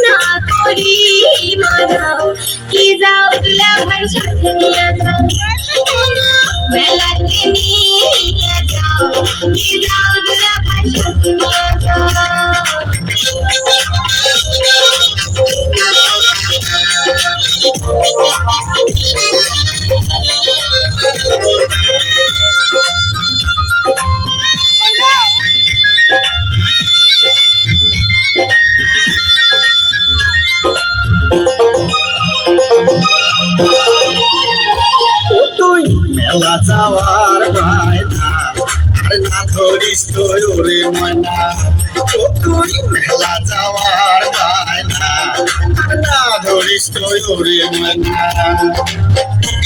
না করি মানা কি যাও দুলাভাই সাথে নিয়ে যাও মেলাতে নিয়ে যাও কি যাও দুলাভাই সাথে নিয়ে তুই মেলা যাওয়ার বায়না আর না ধরিস তোর ওরে ময়না তুই মেলা যাওয়ার বায়না আর না ধরিস তোর ওরে ময়না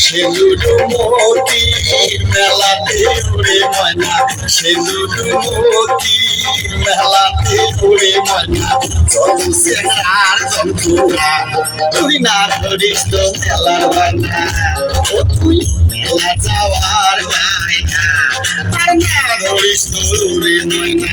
সেলুডু মতির মেলাতে ওরে ময়না সেলুডু মতির মেলাতে ওরে ময়না চল সেনার জন্তুরা তুই না ধরিস তো মেলার বায়না তুই মেলা যাওয়ার বায়না আর না ধরিস তোর ওরে ময়না